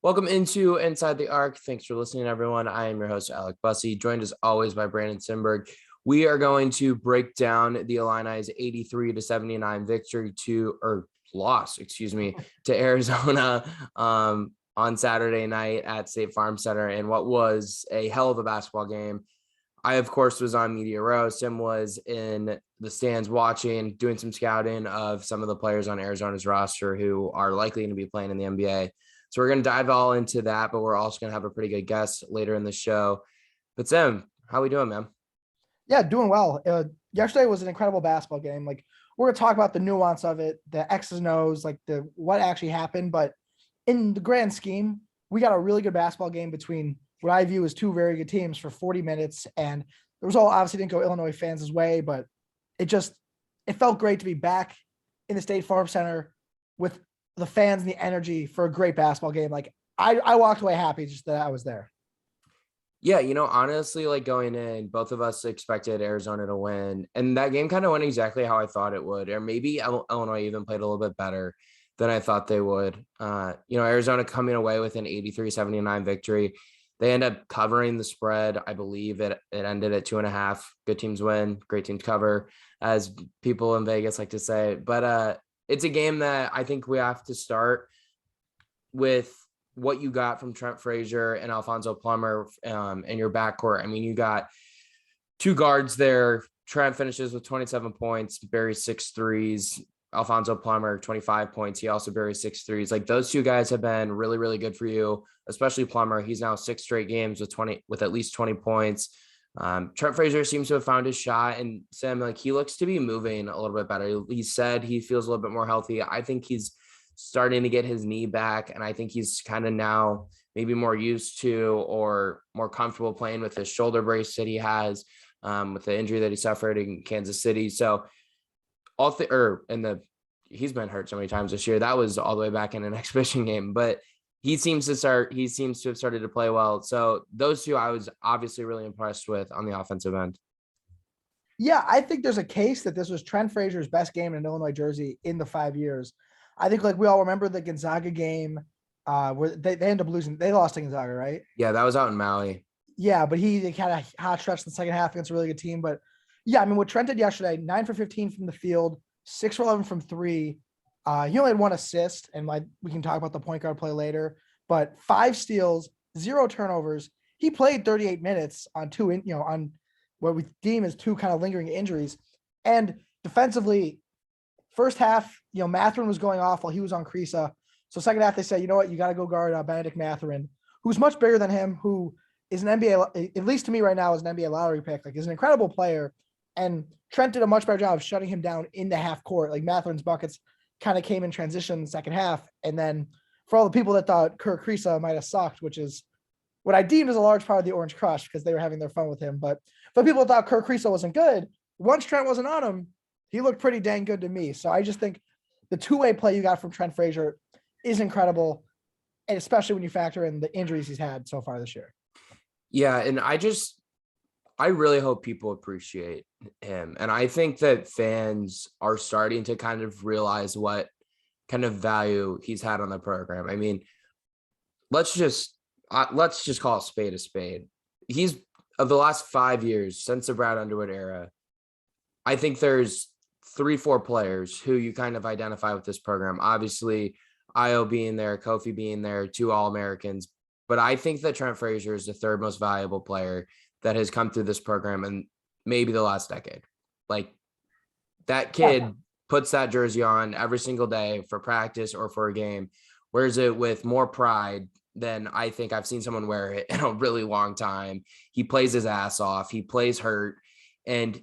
Welcome into Inside the Arc. Thanks for listening, everyone. I am your host, Alec Bussey, joined as always by Brandon Simberg. We are going to break down the Illini's 83-79 victory loss, to Arizona on Saturday night at State Farm Center in what was a hell of a basketball game. I, of course, was on Media Row. Sim was in the stands watching, doing some scouting of some of the players on Arizona's roster who are likely to be playing in the NBA. So we're going to dive all into that, but we're also going to have a pretty good guest later in the show. But Sim, how we doing, man? Yeah, doing well. Yesterday was an incredible basketball game. Like we're gonna talk about the nuance of it, the X's and O's, like the what actually happened. But in the grand scheme, we got a really good basketball game between what I view as two very good teams for 40 minutes. And the result obviously didn't go Illinois fans' way, but it felt great to be back in the State Farm Center with the fans and the energy for a great basketball game. Like I walked away happy just that I was there. Yeah, honestly, like going in, both of us expected Arizona to win. And that game kind of went exactly how I thought it would. Or maybe Illinois even played a little bit better than I thought they would. Arizona coming away with an 83-79 victory. They end up covering the spread. I believe it ended at 2.5. Good teams win, great teams cover, as people in Vegas like to say. But it's a game that I think we have to start with what you got from Trent Frazier and Alfonso Plummer in your backcourt. I mean, you got two guards there. Trent finishes with 27 points, buries 6 threes. Alfonso Plummer, 25 points. He also buries 6 threes. Like those two guys have been really, really good for you, especially Plummer. He's now 6 straight games with at least 20 points. Trent Frazier seems to have found his shot, and Sam, like he looks to be moving a little bit better. He said he feels a little bit more healthy. I think he's starting to get his knee back, and I think he's kind of now maybe more used to or more comfortable playing with his shoulder brace that he has with the injury that he suffered in Kansas City. So he's been hurt so many times this year. That was all the way back in an exhibition game, but he seems to have started to play well. So those two I was obviously really impressed with on the offensive end. Yeah, I think there's a case that this was Trent Frazier's best game in an Illinois jersey in the 5 years. I think like we all remember the Gonzaga game where they ended up losing. They lost to Gonzaga, right? Yeah, that was out in Maui. Yeah, but he had a hot stretch in the second half against a really good team. But yeah, I mean, what Trent did yesterday, 9 for 15 from the field, 6 for 11 from three. He only had 1 assist, and like we can talk about the point guard play later. But 5 steals, 0 turnovers. He played 38 minutes on on what we deem as 2 kind of lingering injuries. And defensively, first half, Mathurin was going off while he was on Creasa. So second half, they said, you know what, you got to go guard Benedict Mathurin, who's much bigger than him, who is an NBA, at least to me right now, is an NBA lottery pick. Like, he's an incredible player. And Trent did a much better job of shutting him down in the half court. Like, Mathurin's buckets kind of came in transition in the second half. And then for all the people that thought Kerr Kriisa might have sucked, which is what I deemed as a large part of the Orange Crush because they were having their fun with him. But for people that thought Kerr Kriisa wasn't good, once Trent wasn't on him, he looked pretty dang good to me. So I just think the two-way play you got from Trent Frazier is incredible, and especially when you factor in the injuries he's had so far this year. Yeah, and I really hope people appreciate him. And I think that fans are starting to kind of realize what kind of value he's had on the program. I mean, let's just call a spade a spade. He's of the last 5 years since the Brad Underwood era, I think there's 3-4 players who you kind of identify with this program. Obviously, Io being there, Kofi being there, 2 All-Americans. But I think that Trent Frazier is the 3rd most valuable player that has come through this program in maybe the last decade. Like, that kid puts that jersey on every single day for practice or for a game, wears it with more pride than I think I've seen someone wear it in a really long time. He plays his ass off. He plays hurt. And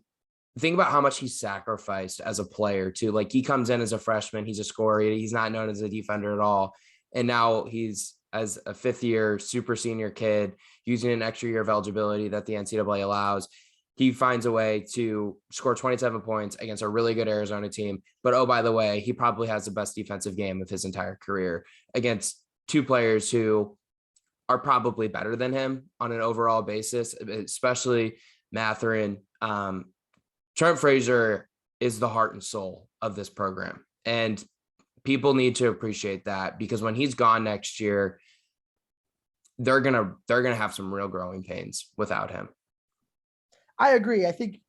think about how much he's sacrificed as a player too. Like, he comes in as a freshman, he's a scorer. He's not known as a defender at all. And now he's, as a 5th year super senior kid, using an extra year of eligibility that the NCAA allows. He finds a way to score 27 points against a really good Arizona team. But, oh, by the way, he probably has the best defensive game of his entire career against 2 players who are probably better than him on an overall basis, especially Mathurin. Trent Frazier is the heart and soul of this program. And people need to appreciate that, because when he's gone next year, they're gonna have some real growing pains without him. I agree. I think,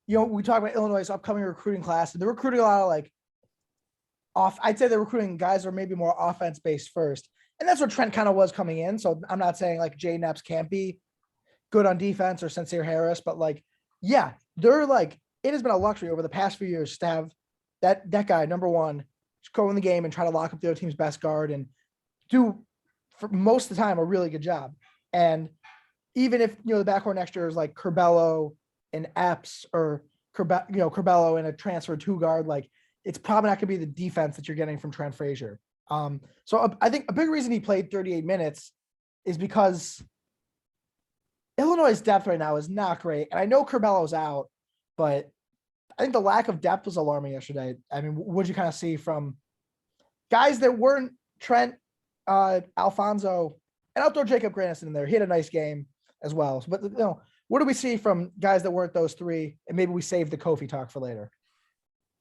we talk about Illinois' upcoming recruiting class, and they're recruiting a lot of like I'd say they're recruiting guys that are maybe more offense based first. And that's what Trent kind of was coming in. So I'm not saying like Jay Epps can't be good on defense or Sincere Harris, but like, yeah, they're like, it has been a luxury over the past few years to have that guy, number one, go in the game and try to lock up the other team's best guard and do, for most of the time, a really good job. And even if, the backcourt next year is like Curbelo and Epps or Curbelo and a transfer two guard, like it's probably not going to be the defense that you're getting from Trent Frazier. So I think a big reason he played 38 minutes is because Illinois' depth right now is not great. And I know Curbelo's out, but I think the lack of depth was alarming yesterday. I mean, what did you kind of see from guys that weren't Trent, Alfonso, and I'll throw Jacob Grandison in there. He had a nice game as well. But, what do we see from guys that weren't those three? And maybe we save the Kofi talk for later.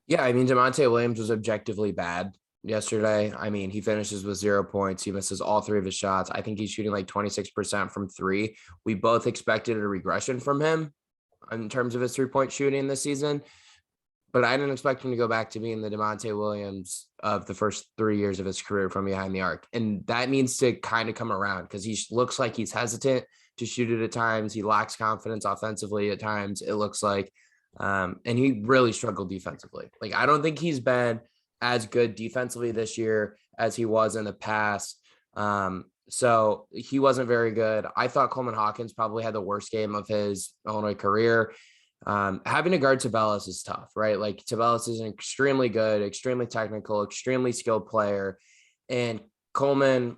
Yeah, I mean, Demonte Williams was objectively bad yesterday. I mean, he finishes with 0 points. He misses all three of his shots. I think he's shooting like 26% from three. We both expected a regression from him in terms of his 3-point shooting this season, but I didn't expect him to go back to being the Demonte Williams of the first 3 years of his career from behind the arc. And that needs to kind of come around because he looks like he's hesitant to shoot it at times. He lacks confidence offensively at times, it looks like. And he really struggled defensively. Like, I don't think he's been as good defensively this year as he was in the past. So he wasn't very good. I thought Coleman Hawkins probably had the worst game of his Illinois career. Having to guard Tabelis is tough, right? Like, Tabelis is an extremely good, extremely technical, extremely skilled player. And Coleman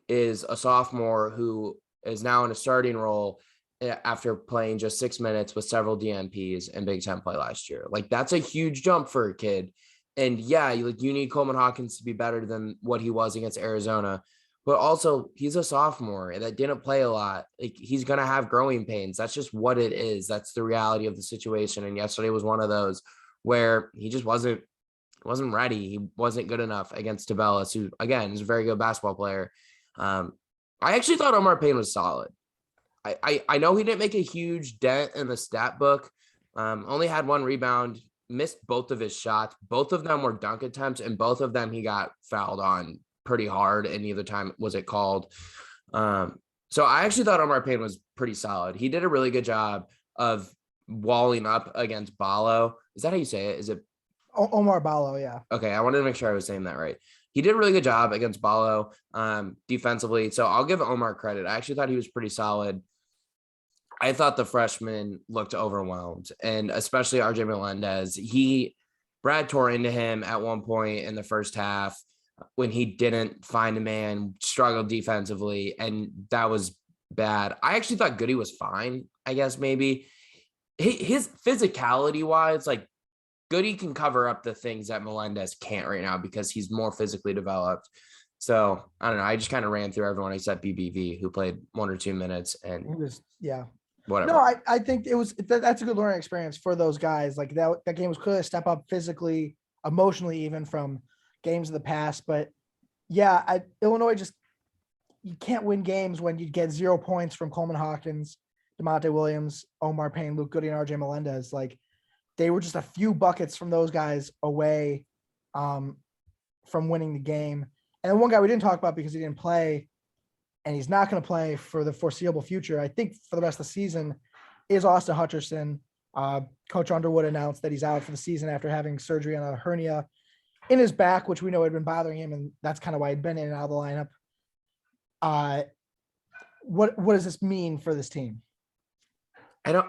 is a sophomore who is now in a starting role after playing just 6 minutes with several DNPs in Big Ten play last year. Like, that's a huge jump for a kid. And yeah, you need Coleman Hawkins to be better than what he was against Arizona, but also he's a sophomore that didn't play a lot. Like, he's going to have growing pains. That's just what it is. That's the reality of the situation. And yesterday was one of those where he just wasn't ready. He wasn't good enough against Tabelis, who again is a very good basketball player. I actually thought Omar Payne was solid. I know he didn't make a huge dent in the stat book. Only had 1 rebound, missed both of his shots. Both of them were dunk attempts, and both of them he got fouled on pretty hard, and neither time was it called. So I actually thought Omar Payne was pretty solid. He did a really good job of walling up against Ballo. Is that how you say it? Is it Omar Ballo? Yeah. Okay, I wanted to make sure I was saying that right. He did a really good job against Ballo defensively, so I'll give Omar credit. I actually thought he was pretty solid. I thought the freshman looked overwhelmed, and especially RJ Melendez. Brad tore into him at one point in the first half when he didn't find a man, struggled defensively, and that was bad. I actually thought Goody was fine, I guess maybe. His physicality-wise, like, Goody can cover up the things that Melendez can't right now because he's more physically developed. So, I don't know. I just kind of ran through everyone except BBV, who played 1 or 2 minutes, and He was, yeah. whatever. No, I think that's a good learning experience for those guys. Like, that game was clearly a step up physically, emotionally, even from games of the past. But yeah, Illinois you can't win games when you get 0 points from Coleman Hawkins, Demonte Williams, Omar Payne, Luke Goody, and RJ Melendez. Like, they were just a few buckets from those guys away from winning the game. And then one guy we didn't talk about because he didn't play, and he's not going to play for the foreseeable future, I think for the rest of the season, is Austin Hutcherson. Coach Underwood announced that he's out for the season after having surgery on a hernia in his back, which we know had been bothering him, and that's kind of why he'd been in and out of the lineup. What does this mean for this team? I don't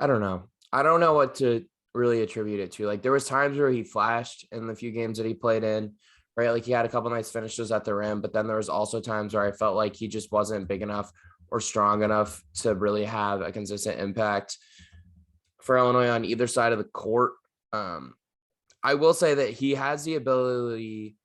know. I don't know what to really attribute it to. Like, there was times where he flashed in the few games that he played in, right? Like, he had a couple nice finishes at the rim, but then there was also times where I felt like he just wasn't big enough or strong enough to really have a consistent impact for Illinois on either side of the court. I will say that he has the ability.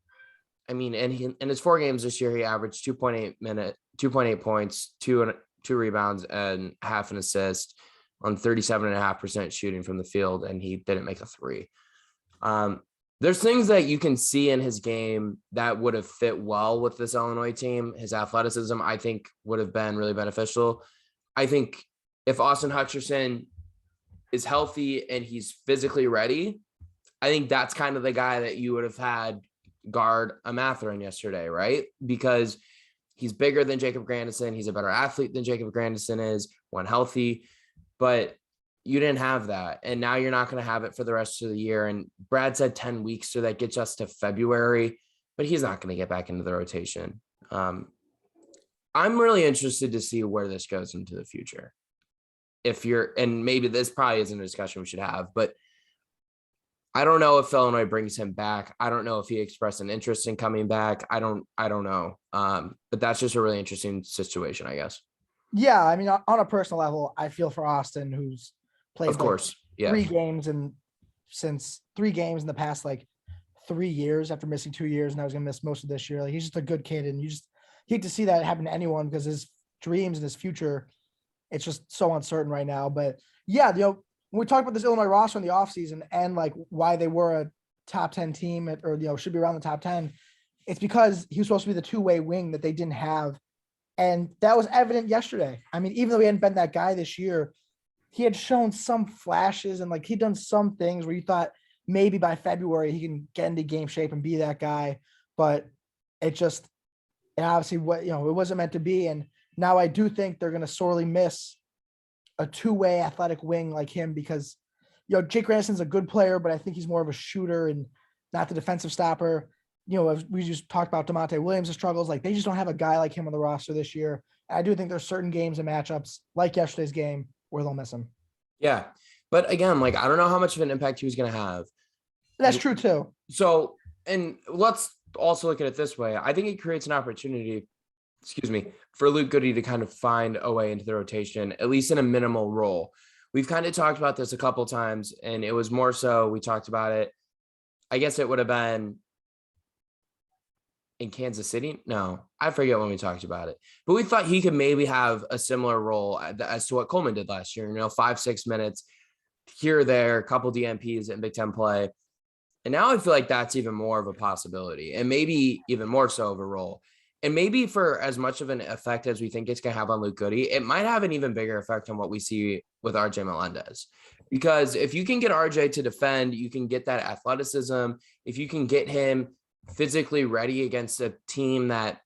I mean, in his 4 games this year, he averaged 2.8 points, two rebounds, and half an assist on 37.5% shooting from the field, and he didn't make a 3. There's things that you can see in his game that would have fit well with this Illinois team. His athleticism, I think, would have been really beneficial. I think if Austin Hutcherson is healthy and he's physically ready, I think that's kind of the guy that you would have had guard a Matherin yesterday, right? Because he's bigger than Jacob Grandison. He's a better athlete than Jacob Grandison is when healthy, but you didn't have that. And now you're not going to have it for the rest of the year. And Brad said 10 weeks, so that gets us to February, but he's not going to get back into the rotation. I'm really interested to see where this goes into the future. And maybe this probably isn't a discussion we should have, but I don't know if Illinois brings him back. I don't know if he expressed an interest in coming back. I don't know. But that's just a really interesting situation, I guess. Yeah, I mean, on a personal level, I feel for Austin, who's played of course, yeah, 3 games in the past 3 years after missing 2 years, and I was gonna miss most of this year. Like, he's just a good kid, and you just hate to see that happen to anyone because his dreams and his future, it's just so uncertain right now. But yeah, when we talk about this Illinois roster in the offseason and why they were a top 10 team should be around the top 10, it's because he was supposed to be the two-way wing that they didn't have. And that was evident yesterday. I mean, even though he hadn't been that guy this year, he had shown some flashes and he'd done some things where you thought maybe by February he can get into game shape and be that guy. But it obviously it wasn't meant to be. And now I do think they're going to sorely miss a two-way athletic wing like him because, Jake Grandison's a good player, but I think he's more of a shooter and not the defensive stopper. We just talked about DeMonte Williams' struggles. They just don't have a guy like him on the roster this year. I do think there's certain games and matchups like yesterday's game where they'll miss him. Yeah. But again, I don't know how much of an impact he was going to have. That's true too. So, and let's also look at it this way. I think it creates an opportunity, for Luke Goody to kind of find a way into the rotation, at least in a minimal role. We've kind of talked about this a couple times, and it was more so we talked about it. I guess it would have been in Kansas City. No, I forget when we talked about it, but we thought he could maybe have a similar role as to what Coleman did last year, 5-6 minutes here or there, a couple DMPs in Big Ten play. And now I feel like that's even more of a possibility and maybe even more so of a role. And maybe for as much of an effect as we think it's going to have on Luke Goody, it might have an even bigger effect on what we see with RJ Melendez. Because if you can get RJ to defend, you can get that athleticism. If you can get him physically ready against a team that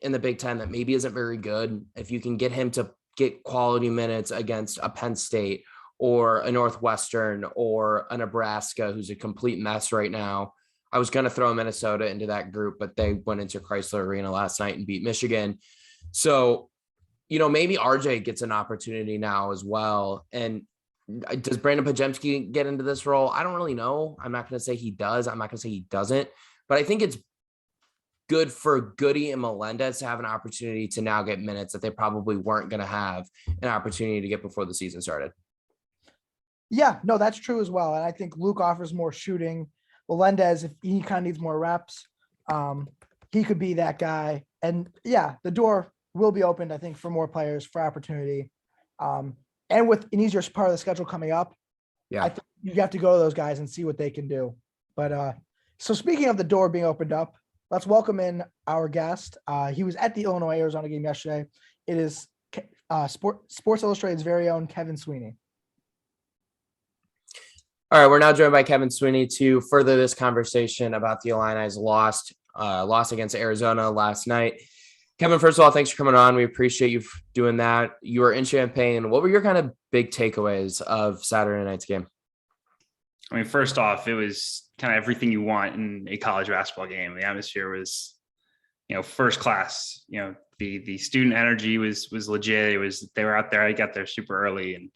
in the Big Ten that maybe isn't very good, if you can get him to get quality minutes against a Penn State or a Northwestern or a Nebraska, who's a complete mess right now. I was going to throw Minnesota into that group, but they went into Chrysler Arena last night and beat Michigan. So, maybe RJ gets an opportunity now as well. And does Brandon Pajemski get into this role? I don't really know. I'm not going to say he does. I'm not going to say he doesn't. But I think it's good for Goody and Melendez to have an opportunity to now get minutes that they probably weren't going to have an opportunity to get before the season started. Yeah, no, that's true as well. And I think Luke offers more shooting. Melendez, if he kind of needs more reps, he could be that guy. And yeah, the door will be opened, I think, for more players for opportunity. And with an easier part of the schedule coming up, I think you have to go to those guys and see what they can do. But so speaking of the door being opened up, let's welcome in our guest. He was at the Illinois-Arizona game yesterday. It is Sports Illustrated's very own Kevin Sweeney. All right, we're now joined by Kevin Sweeney to further this conversation about the Illini's loss against Arizona last night. Kevin, first of all, thanks for coming on. We appreciate you doing that. You were in Champaign. What were your kind of big takeaways of Saturday night's game? I mean, first off, it was kind of everything you want in a college basketball game. The atmosphere was, first class. The student energy was legit. They were out there. I got there super early and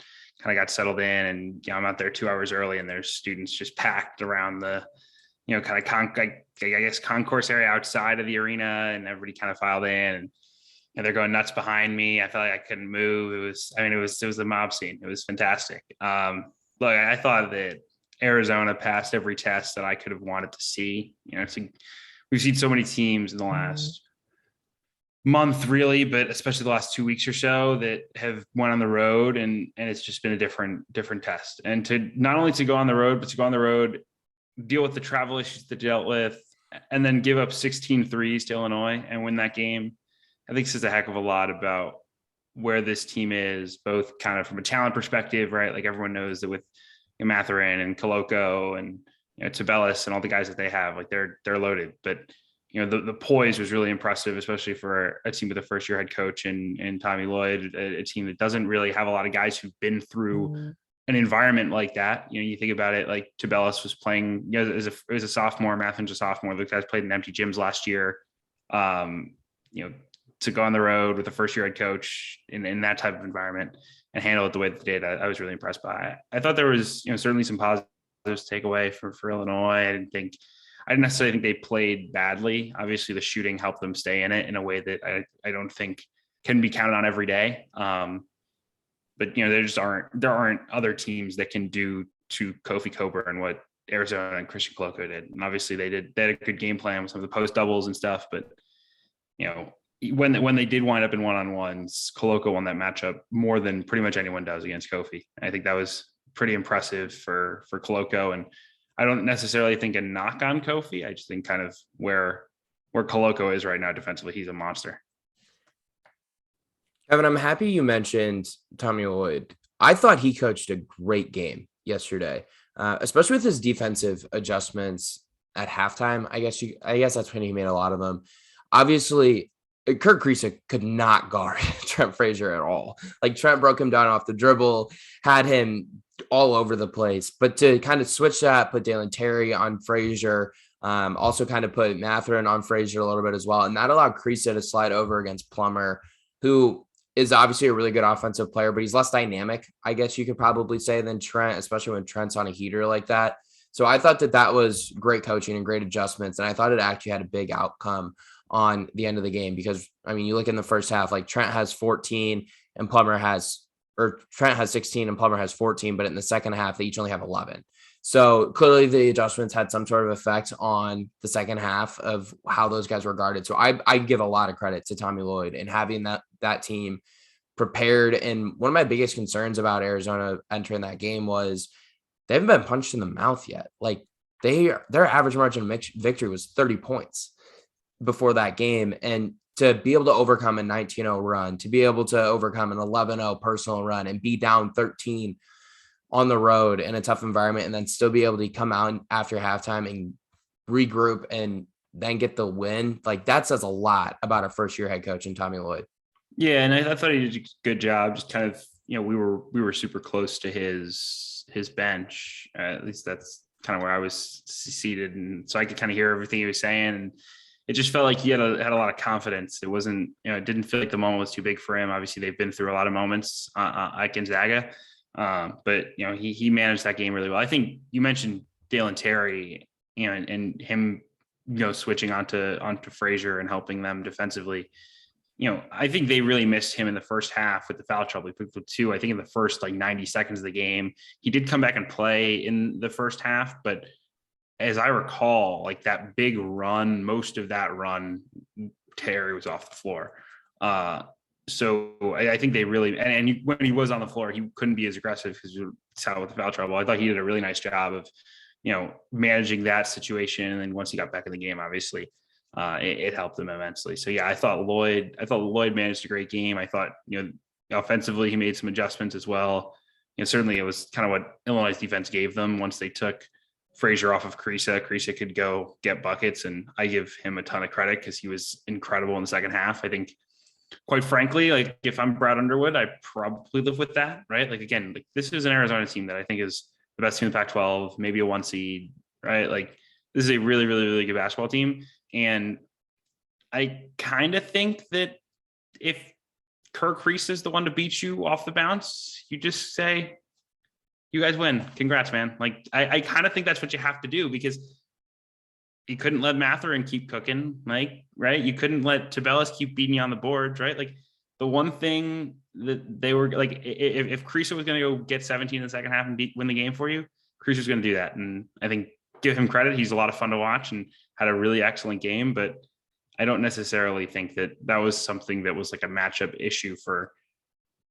kind of got settled in, and I'm out there 2 hours early, and there's students just packed around the, kind of concourse area outside of the arena, and everybody kind of filed in, and they're going nuts behind me. I felt like I couldn't move. It was a mob scene. It was fantastic. Look, I thought that Arizona passed every test that I could have wanted to see. We've seen so many teams in the last month, really, but especially the last 2 weeks or so, that have went on the road, and it's just been a different test. And to not only to go on the road, but to go on the road deal with the travel issues they dealt with, and then give up 16 threes to Illinois and win that game, I think says a heck of a lot about where this team is, both kind of from a talent perspective, right? Like everyone knows that with Mathurin and Koloko and Tabellis and all the guys that they have, like they're loaded. But the poise was really impressive, especially for a team with a first-year head coach and Tommy Lloyd, a team that doesn't really have a lot of guys who've been through an environment like that. You think about it, like Tabellis was playing, as a sophomore, Mathurin's a sophomore. The guys played in empty gyms last year. To go on the road with a first-year head coach in that type of environment and handle it the way that they did, I was really impressed by it. I thought there was, certainly some positives to take away for Illinois. I didn't necessarily think they played badly. Obviously, the shooting helped them stay in it in a way that I don't think can be counted on every day. But there aren't other teams that can do to Kofi Coburn what Arizona and Christian Koloko did. And obviously they had a good game plan with some of the post doubles and stuff. But when they did wind up in one-on-ones, Koloko won that matchup more than pretty much anyone does against Kofi. I think that was pretty impressive for Koloko. And I don't necessarily think a knock on Kofi. I just think kind of where Koloko is right now defensively, he's a monster. Kevin, I'm happy you mentioned Tommy Lloyd. I thought he coached a great game yesterday, especially with his defensive adjustments at halftime. I guess that's when he made a lot of them. Obviously, Kirk Kriisa could not guard Trent Frazier at all. Like Trent broke him down off the dribble, had him all over the place. But to kind of switch that, put Dalen Terry on Frazier, also kind of put Mathurin on Frazier a little bit as well. And that allowed Kriisa to slide over against Plummer, who is obviously a really good offensive player, but he's less dynamic, I guess you could probably say, than Trent, especially when Trent's on a heater like that. So I thought that was great coaching and great adjustments. And I thought it actually had a big outcome on the end of the game because, you look in the first half, like Trent has 14 and Trent has 16 and Plummer has 14, but in the second half, they each only have 11. So clearly the adjustments had some sort of effect on the second half of how those guys were guarded. So I give a lot of credit to Tommy Lloyd and having that team prepared. And one of my biggest concerns about Arizona entering that game was they haven't been punched in the mouth yet. Like their average margin of victory was 30 points before that game. And to be able to overcome a 19-0 run, to be able to overcome an 11-0 personal run and be down 13 on the road in a tough environment, and then still be able to come out after halftime and regroup and then get the win, like that says a lot about a first-year head coach in Tommy Lloyd. Yeah, and I thought he did a good job. Just kind of, we were super close to his bench. At least that's kind of where I was seated, and so I could kind of hear everything he was saying. And it just felt like he had a lot of confidence. It wasn't, it didn't feel like the moment was too big for him. Obviously, they've been through a lot of moments at Gonzaga. But he managed that game really well. I think you mentioned Dalen Terry, and him, switching onto Frazier and helping them defensively. I think they really missed him in the first half with the foul trouble. He picked up 2, I think in the first 90 seconds of the game. He did come back and play in the first half, but as I recall, like that big run, most of that run, Terry was off the floor. So I think they really, and when he was on the floor, he couldn't be as aggressive because you saw with the foul trouble. I thought he did a really nice job of, managing that situation. And then once he got back in the game, obviously, it helped him immensely. So yeah, I thought Lloyd managed a great game. I thought, offensively, he made some adjustments as well. Certainly it was kind of what Illinois' defense gave them once they took Frazier off of Kriisa. Kriisa could go get buckets, and I give him a ton of credit because he was incredible in the second half. I think, quite frankly, like if I'm Brad Underwood, I probably live with that, right? Like again, like this is an Arizona team that I think is the best team in the Pac-12, maybe a 1 seed, right? Like this is a really, really, really good basketball team. And I kind of think that if Kirk Kriisa is the one to beat you off the bounce, you just say, you guys win. Congrats, man. Like I kind of think that's what you have to do because you couldn't let Mathurin keep cooking, like, right? You couldn't let Tabellis keep beating you on the boards, right? Like the one thing that they were like, if Kriisa was going to go get 17 in the second half and win the game for you, Kriisa was going to do that. And I think give him credit. He's a lot of fun to watch and had a really excellent game, but I don't necessarily think that was something that was like a matchup issue for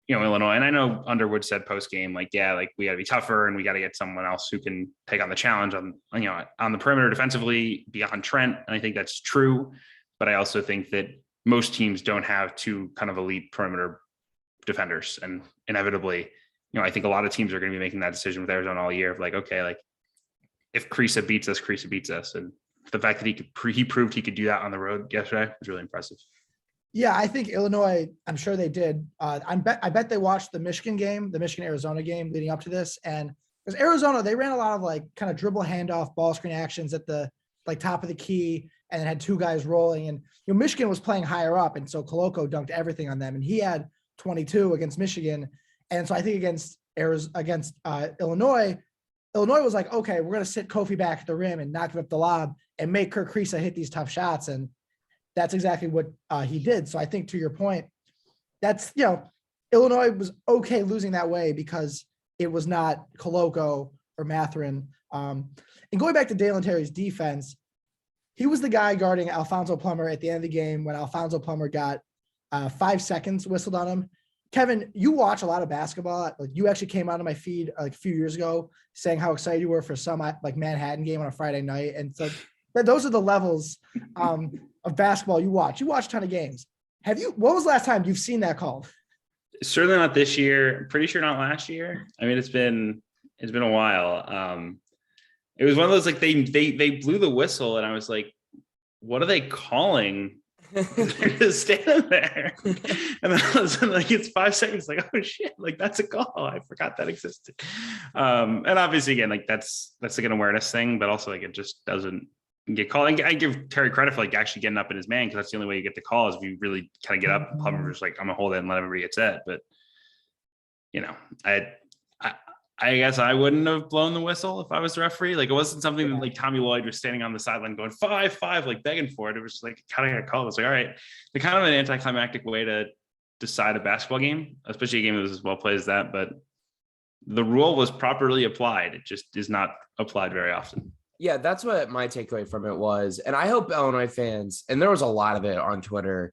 Illinois. And I know Underwood said post game, like, yeah, like we got to be tougher and we got to get someone else who can take on the challenge on the perimeter defensively beyond Trent. And I think that's true. But I also think that most teams don't have two kind of elite perimeter defenders. And inevitably, I think a lot of teams are going to be making that decision with Arizona all year of like, okay, like if Kriisa beats us. And the fact that he proved he could do that on the road yesterday was really impressive. Yeah, I think Illinois, I'm sure they did. I bet they watched the Michigan game, the Michigan-Arizona game leading up to this. And because Arizona, they ran a lot of like kind of dribble handoff, ball screen actions at the like top of the key and then had two guys rolling. And Michigan was playing higher up. And so Koloko dunked everything on them. And he had 22 against Michigan. And so I think against Illinois was like, okay, we're going to sit Kofi back at the rim and not give up the lob and make Kirk Kriisa hit these tough shots. And that's exactly what he did. So I think to your point, that's, Illinois was okay losing that way because it was not Koloko or Mathurin. And going back to Dalen Terry's defense, he was the guy guarding Alfonso Plummer at the end of the game when Alfonso Plummer got 5 seconds whistled on him. Kevin, you watch a lot of basketball. Like you actually came out of my feed like a few years ago saying how excited you were for some like Manhattan game on a Friday night. And so those are the levels of basketball you watch. You watch a ton of games. What was the last time you've seen that called? Certainly not this year. I'm pretty sure not last year. I mean, it's been a while. It was one of those, like they blew the whistle and I was like, what are they calling? They're just standing there. And then all of a sudden, like it's 5 seconds, like, oh shit, like that's a call. I forgot that existed. And obviously again, like that's like an awareness thing, but also like it just doesn't get called. And I give Terry credit for like actually getting up in his man, because that's the only way you get the call is if you really kind of get up and Plummer's like, I'm gonna hold it and let everybody get set. But I guess I wouldn't have blown the whistle if I was the referee. Like it wasn't something that like Tommy Lloyd was standing on the sideline going 5-5, like begging for it. It was just like kind of got called. It's like, all right, the kind of an anticlimactic way to decide a basketball game, especially a game that was as well played as that. But the rule was properly applied. It just is not applied very often. Yeah, that's what my takeaway from it was. And I hope Illinois fans, and there was a lot of it on Twitter,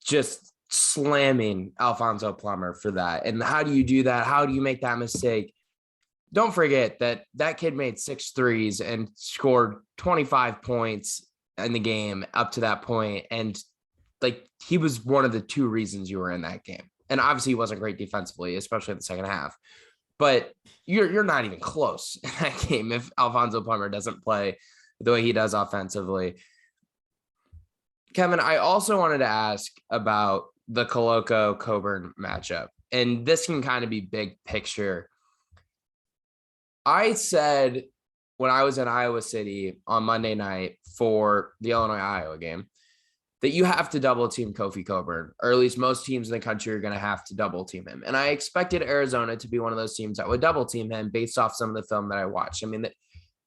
just slamming Alfonso Plummer for that. And how do you do that? How do you make that mistake? Don't forget that kid made 6 threes and scored 25 points in the game up to that point. And like, he was one of the 2 reasons you were in that game. And obviously he wasn't great defensively, especially in the second half, but you're not even close in that game if Alfonso Plummer doesn't play the way he does offensively. Kevin, I also wanted to ask about the Koloko-Coburn matchup. And this can kind of be big picture. I said when I was in Iowa City on Monday night for the Illinois-Iowa game that you have to double team Kofi Coburn, or at least most teams in the country are going to have to double team him. And I expected Arizona to be one of those teams that would double team him based off some of the film that I watched. I mean,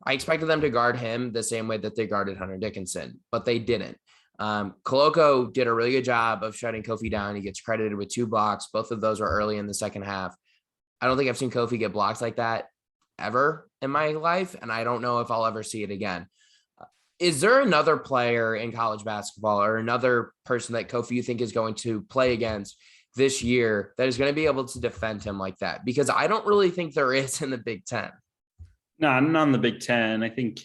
I expected them to guard him the same way that they guarded Hunter Dickinson, but they didn't. Koloko did a really good job of shutting Kofi down. He gets credited with 2 blocks. Both of those were early in the second half. I don't think I've seen Kofi get blocks like that ever in my life, and I don't know if I'll ever see it again. Is there another player in college basketball or another person that Kofi you think is going to play against this year that is going to be able to defend him like that? Because I don't really think there is in the Big Ten. No, not in the Big Ten. I think,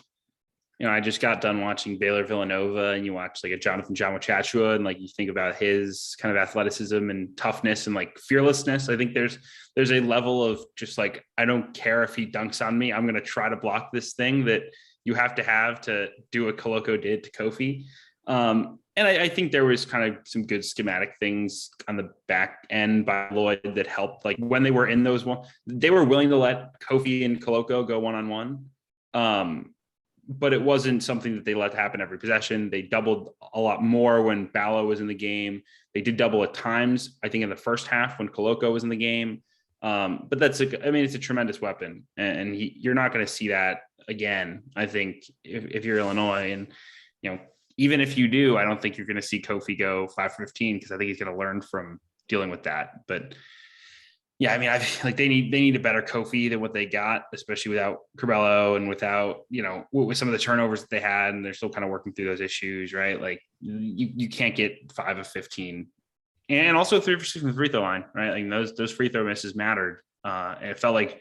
I just got done watching Baylor Villanova, and you watch like a Jonathan Chachua, and like you think about his kind of athleticism and toughness and like fearlessness. I think there's a level of just like, I don't care if he dunks on me, I'm going to try to block this thing that you have to do what Koloko did to Kofi. And I think there was kind of some good schematic things on the back end by Lloyd that helped. Like when they were in those they were willing to let Kofi and Koloko go one-on-one. But it wasn't something that they let happen every possession. They doubled a lot more when Ballo was in the game. They did double at times, I think in the first half when Koloko was in the game. But it's a tremendous weapon, and you're not going to see that again. I think if you're Illinois, and even if you do, I don't think you're going to see Kofi go 5 for 15, because I think he's going to learn from dealing with that. But yeah, I mean, I like they need a better Kofi than what they got, especially without Curbelo and without, with some of the turnovers that they had, and they're still kind of working through those issues, right? Like you can't get 5 of 15 and also 3 for 6 from the free throw line, right? Like those free throw misses mattered. And it felt like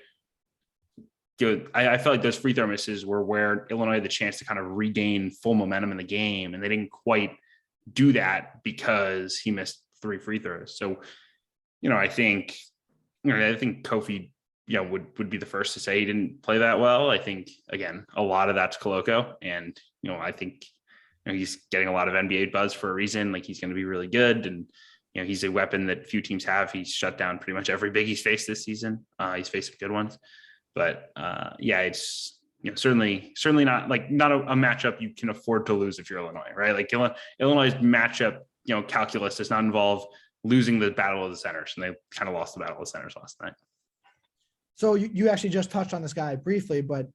good. I felt like those free throw misses were where Illinois had the chance to kind of regain full momentum in the game, and they didn't quite do that because he missed 3 free throws. So, I think Kofi, would be the first to say he didn't play that well. I think, again, a lot of that's Koloko, and I think he's getting a lot of NBA buzz for a reason. Like, he's going to be really good, and he's a weapon that few teams have. He's shut down pretty much every big he's faced this season. He's faced some good ones, but it's certainly not a matchup you can afford to lose if you're Illinois, right? Like Illinois' matchup, calculus does not involve losing the battle of the centers, and they kind of lost the battle of the centers last night. So you actually just touched on this guy briefly, but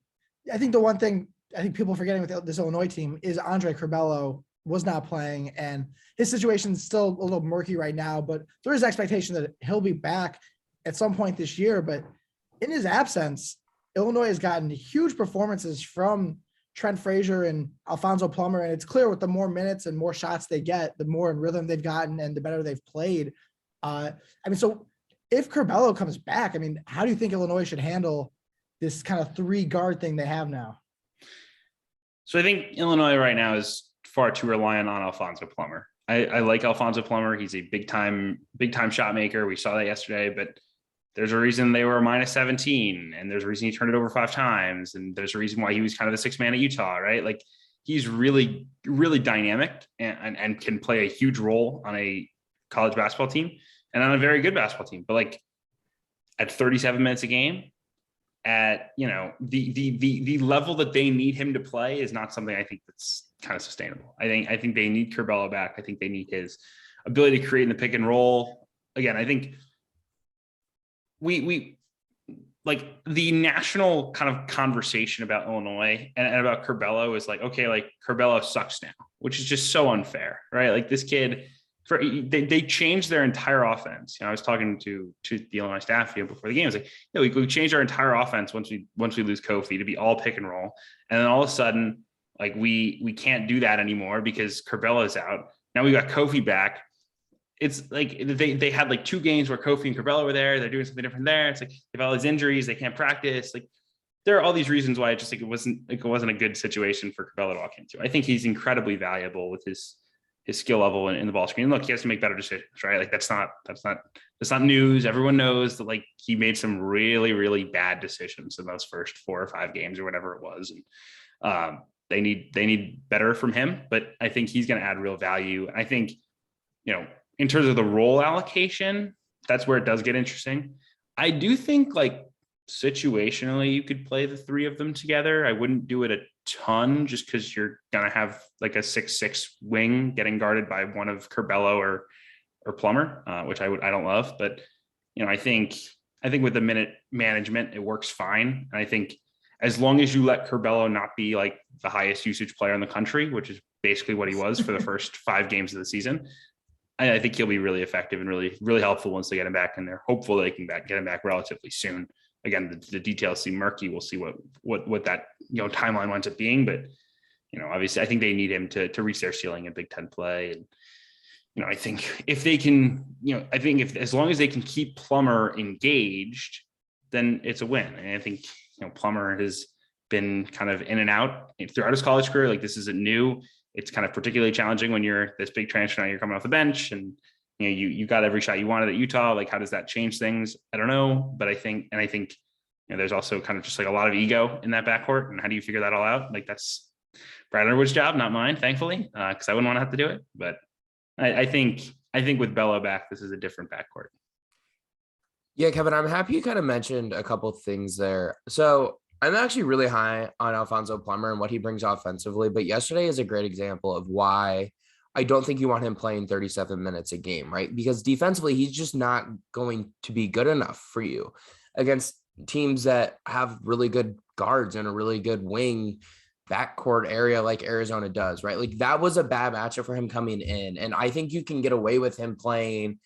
I think the one thing I think people are forgetting with this Illinois team is Andre Curbelo was not playing, and his situation is still a little murky right now, but there is expectation that he'll be back at some point this year. But in his absence, Illinois has gotten huge performances from Trent Frazier and Alfonso Plummer, and it's clear with the more minutes and more shots they get, the more in rhythm they've gotten and the better they've played. So if Curbelo comes back, how do you think Illinois should handle this kind of 3-guard thing they have now? So I think Illinois right now is far too reliant on Alfonso Plummer. I like Alfonso Plummer. He's a big time shot maker. We saw that yesterday, but there's a reason they were minus 17, and there's a reason he turned it over 5 times. And there's a reason why he was kind of the 6th man at Utah, right? Like, he's really, really dynamic and can play a huge role on a college basketball team and on a very good basketball team. But like at 37 minutes a game, at the level that they need him to play is not something I think that's kind of sustainable. I think they need Curbelo back. I think they need his ability to create in the pick and roll. Again, I think we like the national kind of conversation about Illinois and about Curbelo is like, okay, like Curbelo sucks now, which is just so unfair, right? Like, this kid, they changed their entire offense. I was talking to the Illinois staff before the game. I was like, we changed our entire offense once we lose Kofi to be all pick and roll, and then all of a sudden, like, we can't do that anymore because Curbelo is out. Now we got Kofi back. It's like they had like 2 games where Kofi and Curbelo were there. They're doing something different there. It's like they've all these injuries. They can't practice. Like, there are all these reasons why I just think it wasn't a good situation for Curbelo to walk into. I think he's incredibly valuable with his skill level in the ball screen. Look, he has to make better decisions, right? Like, that's not news. Everyone knows that, like, he made some really, really bad decisions in those first 4 or 5 games or whatever it was. And they need better from him, but I think he's going to add real value. And I think, in terms of the role allocation, that's where it does get interesting. I do think, like, situationally you could play the 3 of them together. I wouldn't do it a ton just because you're going to have like a 6'6" wing getting guarded by one of Curbelo or Plummer, which I don't love. But, I think with the minute management, it works fine. And I think as long as you let Curbelo not be like the highest usage player in the country, which is basically what he was for the first 5 games of the season, I think he'll be really effective and really, really helpful once they get him back in there. Hopefully they can get him back relatively soon. Again, the details seem murky. We'll see what that timeline winds up being. But obviously, I think they need him to reach their ceiling in Big Ten play. And I think if they can, if as long as they can keep Plummer engaged, then it's a win. And I think Plummer has been kind of in and out throughout his college career. Like, this isn't new. It's kind of particularly challenging when you're this big transfer now. You're coming off the bench and you got every shot you wanted at Utah. Like, how does that change things? I don't know, but I think there's also kind of just like a lot of ego in that backcourt. And how do you figure that all out? Like, that's Brad Underwood's job, not mine, thankfully, because I wouldn't want to have to do it. But I think with Bello back, this is a different backcourt. Yeah, Kevin, I'm happy you kind of mentioned a couple things there. So I'm actually really high on Alfonso Plummer and what he brings offensively, but yesterday is a great example of why I don't think you want him playing 37 minutes a game, right? Because defensively, he's just not going to be good enough for you against teams that have really good guards and a really good wing backcourt area like Arizona does, right? Like, that was a bad matchup for him coming in. And I think you can get away with him playing,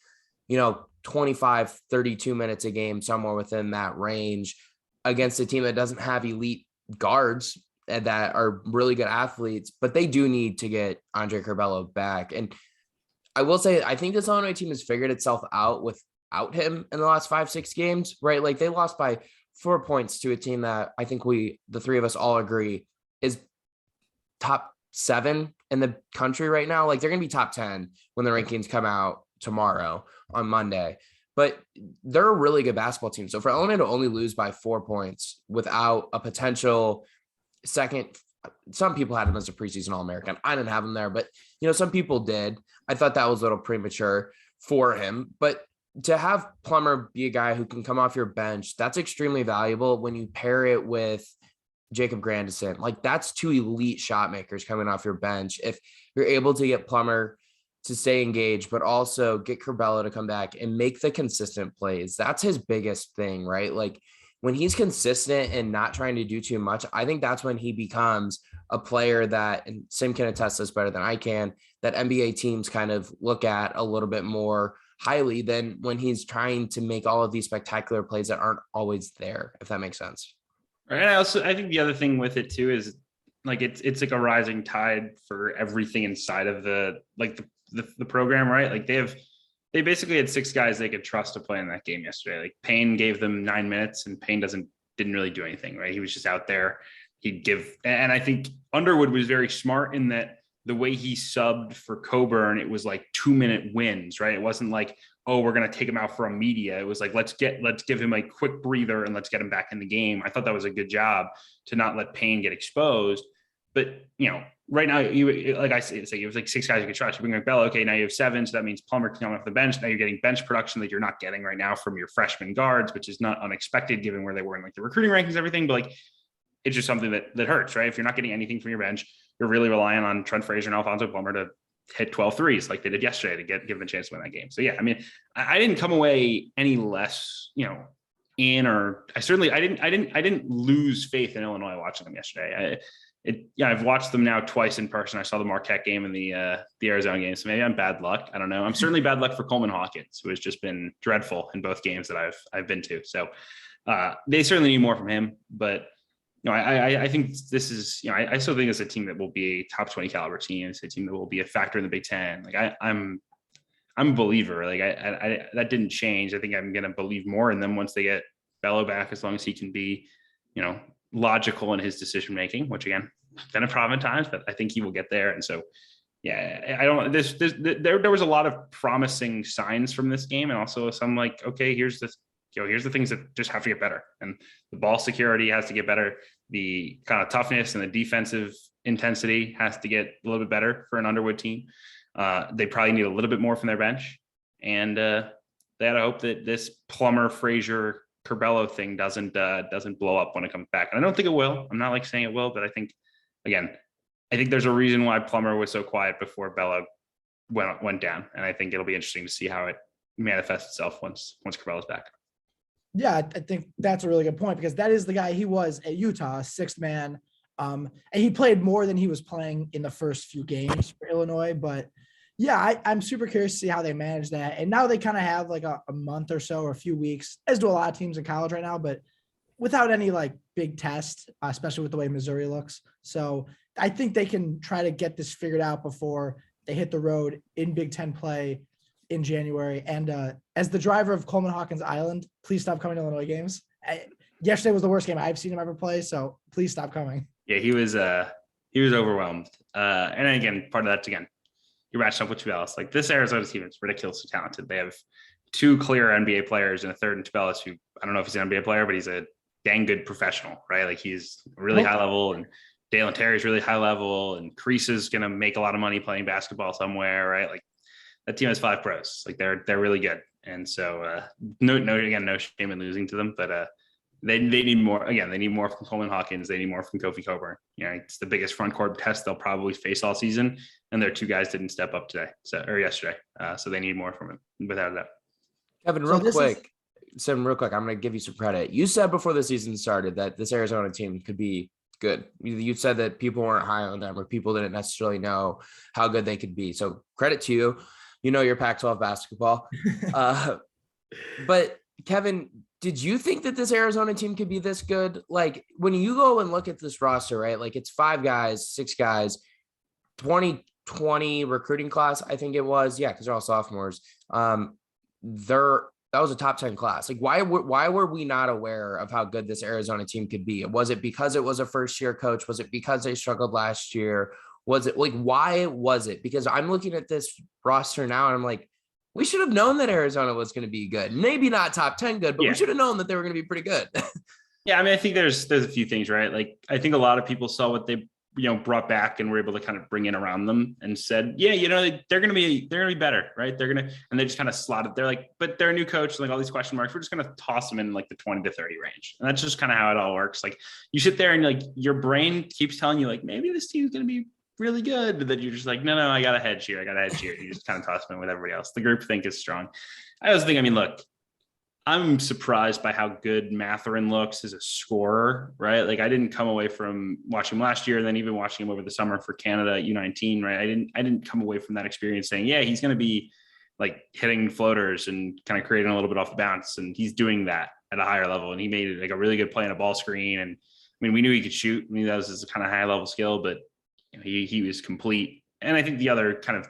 25, 32 minutes a game, somewhere within that range against a team that doesn't have elite guards and that are really good athletes, but they do need to get Andre Curbelo back. And I will say, I think this Illinois team has figured itself out without him in the last 5-6 games, right? Like they lost by 4 points to a team that I think the three of us all agree is top 7 in the country right now. Like they're going to be top 10 when the rankings come out tomorrow on Monday, but they're a really good basketball team. So for Illinois to only lose by 4 points without a potential second, some people had him as a preseason All-American. I didn't have him there, but some people did. I thought that was a little premature for him, but to have Plummer be a guy who can come off your bench, that's extremely valuable when you pair it with Jacob Grandison. Like that's 2 elite shot makers coming off your bench. If you're able to get Plummer to stay engaged, but also get Curbelo to come back and make the consistent plays, that's his biggest thing, right? Like when he's consistent and not trying to do too much, I think that's when he becomes a player that, and Sim can attest this better than I can, that NBA teams kind of look at a little bit more highly than when he's trying to make all of these spectacular plays that aren't always there, if that makes sense. Right. And I think the other thing with it too is like it's like a rising tide for everything inside of the program, right? Like they basically had 6 guys they could trust to play in that game yesterday. Like Payne gave them 9 minutes and Payne didn't really do anything, right? He was just out there. And I think Underwood was very smart in that the way he subbed for Coburn, it was like 2-minute wins, right? It wasn't like, oh, we're going to take him out for a media. It was like, let's give him a quick breather and let's get him back in the game. I thought that was a good job to not let Payne get exposed. But, right now, like I say, you have like 6 guys you can trust. You bring Bello, okay, now you have 7, so that means Plummer can come off the bench. Now you're getting bench production that you're not getting right now from your freshman guards, which is not unexpected given where they were in like the recruiting rankings, everything. But like, it's just something that hurts, right? If you're not getting anything from your bench, you're really relying on Trent Frazier and Alfonso Plummer to hit 12 threes like they did yesterday to give them a chance to win that game. So yeah, I mean, I didn't come away any less, I didn't lose faith in Illinois watching them yesterday. I've watched them now twice in person. I saw the Marquette game and the Arizona game. So maybe I'm bad luck. I don't know. I'm certainly bad luck for Coleman Hawkins, who has just been dreadful in both games that I've been to. So they certainly need more from him, but I think this is, I still think it's a team that will be a top 20 caliber team. It's a team that will be a factor in the Big Ten. Like I'm a believer. Like I that didn't change. I think I'm going to believe more in them once they get Bello back, as long as he can be, logical in his decision making, which again, been a problem at times, but I think he will get there. And so, yeah, there was a lot of promising signs from this game, and also some like, okay, here's the things that just have to get better. And the ball security has to get better. The kind of toughness and the defensive intensity has to get a little bit better for an Underwood team. They probably need a little bit more from their bench. And they had to hope that this Plummer, Frazier, Curbelo thing doesn't blow up when it comes back. And I don't think it will. I'm not like saying it will, but I think there's a reason why Plummer was so quiet before Bello went down. And I think it'll be interesting to see how it manifests itself once Curbelo's back. Yeah, I think that's a really good point, because that is the guy he was at Utah, 6th man. And he played more than he was playing in the first few games for Illinois. But yeah, I'm super curious to see how they manage that. And now they kind of have like a month or so or a few weeks, as do a lot of teams in college right now, but without any like big test, especially with the way Missouri looks. So I think they can try to get this figured out before they hit the road in Big Ten play in January. And as the driver of Coleman Hawkins Island, please stop coming to Illinois games. Yesterday was the worst game I've seen him ever play, so please stop coming. Yeah, he was overwhelmed. And again, part of that's, again, you're matched up with Tubelis. Like, this Arizona team is ridiculously talented. They have 2 clear NBA players and a third in Tubelis, who, I don't know if he's an NBA player, but he's a dang good professional, right? Like, he's really high level, and Dalen Terry's really high level, and Crease is going to make a lot of money playing basketball somewhere, right? Like, that team has 5 pros. Like, they're really good. And so no shame in losing to them, but they need more. Again, they need more from Coleman Hawkins. They need more from Kofi Coburn. It's the biggest front court test they'll probably face all season, and their 2 guys didn't step up yesterday. So they need more from him, without a doubt. Kevin, real quick, I'm going to give you some credit. You said before the season started that this Arizona team could be good. You said that people weren't high on them, or people didn't necessarily know how good they could be. So credit to you. Your Pac-12 basketball. But Kevin, did you think that this Arizona team could be this good? Like, when you go and look at this roster, right? Like, it's 5 guys, 6 guys, 20 2020 recruiting class, I think it was. Yeah, because they're all sophomores. That was a top 10 class. Like, why were we not aware of how good this Arizona team could be? Was it because it was a first year coach? Was it because they struggled last year? Was it like, why was it? Because I'm looking at this roster now and I'm like, we should have known that Arizona was going to be good. Maybe not top 10 good, but we should have known that they were going to be pretty good. Yeah, I mean, I think there's a few things, right? Like, I think a lot of people saw what they brought back and were able to kind of bring in around them and said, yeah, they're gonna be better, right? And they just kind of slotted. They're like, but they're a new coach, like all these question marks. We're just gonna toss them in like the 20 to 30 range, and that's just kind of how it all works. Like, you sit there and like your brain keeps telling you like maybe this team's gonna be really good, but then you're just like, no, I got a hedge here. You just kind of toss them in with everybody else. The group think is strong. I also think, I mean, look, I'm surprised by how good Matherin looks as a scorer, right? Like, I didn't come away from watching him last year and then even watching him over the summer for Canada U19, right? I didn't come away from that experience saying, yeah, he's going to be like hitting floaters and kind of creating a little bit off the bounce. And he's doing that at a higher level. And he made like a really good play on a ball screen. And I mean, we knew he could shoot. I mean, that was his kind of high level skill, but he was complete. And I think the other kind of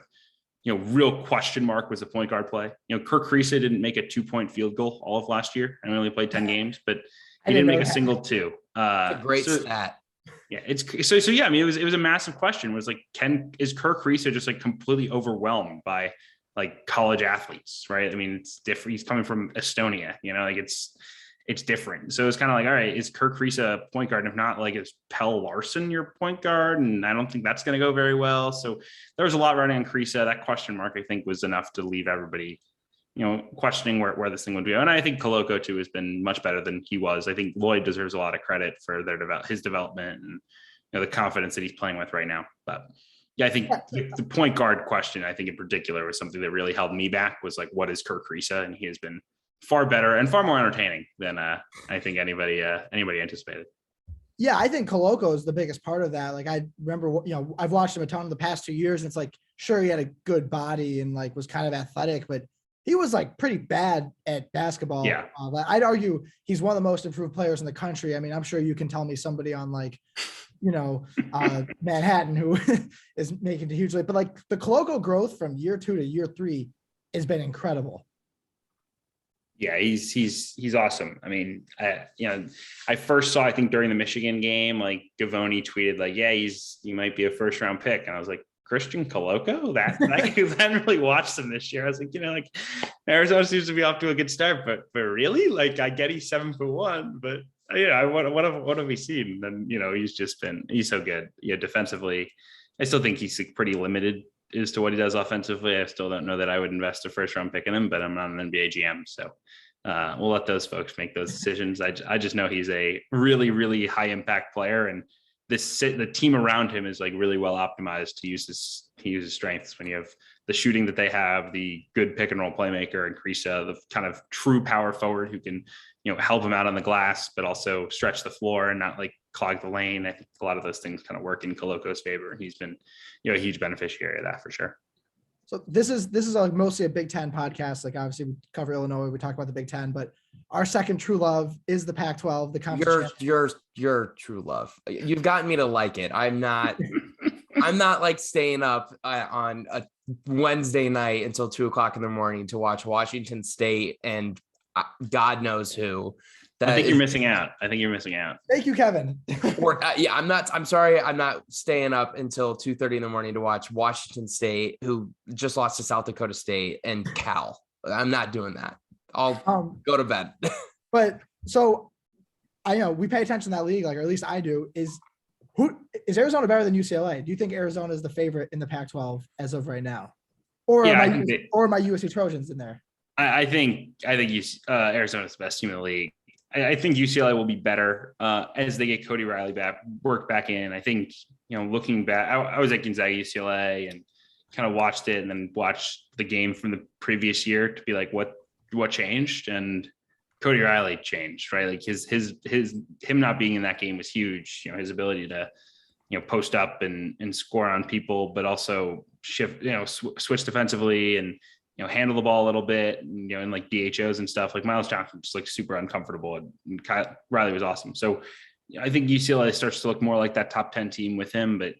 real question mark was the point guard play. Kirk Kriisa didn't make a 2-point field goal all of last year. I only played 10 games, but he didn't make a single two. It's a great stat. Yeah, it's so yeah. I mean, it was a massive question. It was like, is Kirk Kriisa just like completely overwhelmed by like college athletes, right? I mean, it's different. He's coming from Estonia, like it's different. So it's kind of like, all right, is Kirk Kriisa a point guard? And if not, like, is Pell Larson your point guard? And I don't think that's going to go very well. So there was a lot running on Kriisa. That question mark, I think, was enough to leave everybody, questioning where this thing would go. And I think Koloko too has been much better than he was. I think Lloyd deserves a lot of credit for his development and the confidence that he's playing with right now. But yeah, I think the point guard question, I think in particular, was something that really held me back. Was like, what is Kirk Kriisa? And he has been far better and far more entertaining than I think anybody anticipated. Yeah, I think Koloko is the biggest part of that. Like, I remember, I've watched him a ton in the past 2 years, and it's like, sure, he had a good body and like was kind of athletic, but he was like pretty bad at basketball. Yeah. I'd argue he's one of the most improved players in the country. I mean, I'm sure you can tell me somebody on like, Manhattan who is making a huge leap, but like the Koloko growth from year 2 to year 3 has been incredible. Yeah, he's awesome. I mean, I first saw, I think during the Michigan game, like Gavoni tweeted like, yeah, he might be a first round pick. And I was like, Christian Koloko? I hadn't really watched him this year. I was like, like Arizona seems to be off to a good start, but really, like, I get he's 7'1", but what have we seen? And then, he's so good. Yeah, defensively, I still think he's pretty limited as to what he does offensively. I still don't know that I would invest a first round pick in him, but I'm not an NBA GM. So we'll let those folks make those decisions. I just know he's a really, really high impact player. And the team around him is like really well optimized to use his strengths. When you have the shooting that they have, the good pick and roll playmaker, and Kriisa, the kind of true power forward who can, help him out on the glass, but also stretch the floor and not like clog the lane. I think a lot of those things kind of work in Koloko's favor. And he's been, a huge beneficiary of that for sure. So this is like mostly a Big Ten podcast. Like, obviously we cover Illinois, we talk about the Big Ten, but our second true love is the Pac-12, the conference. Your true love. You've gotten me to like it. I'm not like staying up on a Wednesday night until 2:00 in the morning to watch Washington State and God knows who. I think you're missing out. Thank you, Kevin. I'm sorry. I'm not staying up until 2:30 in the morning to watch Washington State, who just lost to South Dakota State, and Cal. I'm not doing that. I'll go to bed. But so I know we pay attention to that league, like, or at least I do. Is Arizona better than UCLA? Do you think Arizona is the favorite in the Pac-12 as of right now? Or am I USC Trojans in there? I think Arizona's the best team in the league. I think UCLA will be better as they get Cody Riley work back in. I think, looking back, I was at Gonzaga UCLA and kind of watched it and then watched the game from the previous year to be like, what changed? And Cody Riley changed, right? Like him not being in that game was huge. His ability to, post up and score on people, but also shift, switch defensively and, handle the ball a little bit, and like DHOs and stuff. Like Miles Johnson just like super uncomfortable, and Kyle Riley was awesome. So I think UCLA starts to look more like that top 10 team with him, but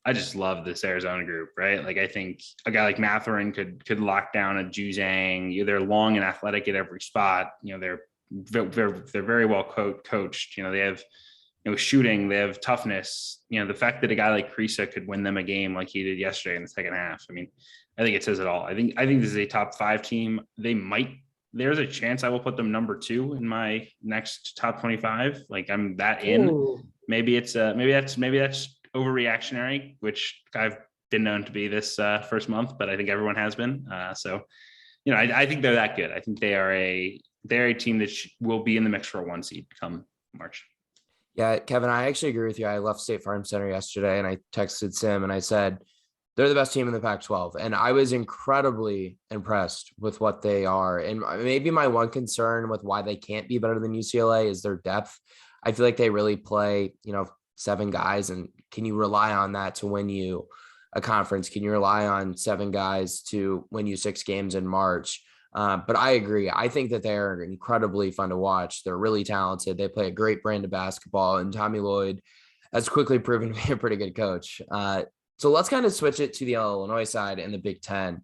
I just love this Arizona group, right? Like I think a guy like Matherin could lock down a Juzang. They're long and athletic at every spot. They're very well coached. They have shooting, they have toughness. The fact that a guy like Krisa could win them a game like he did yesterday in the second half. I mean, I think it says it all. I think this is a top 5 team. There's a chance I will put them number 2 in my next top 25. Like I'm that in. Ooh. Maybe that's overreactionary, which I've been known to be this first month, but I think everyone has been. I think they're that good. I think they're a team that will be in the mix for a 1 seed come March. Yeah, Kevin, I actually agree with you. I left State Farm Center yesterday and I texted Sim and I said, they're the best team in the Pac-12. And I was incredibly impressed with what they are. And maybe my one concern with why they can't be better than UCLA is their depth. I feel like they really play, 7 guys. And can you rely on that to win you a conference? Can you rely on 7 guys to win you 6 games in March? But I agree. I think that they're incredibly fun to watch. They're really talented. They play a great brand of basketball, and Tommy Lloyd has quickly proven to be a pretty good coach. So let's kind of switch it to the Illinois side and the Big Ten.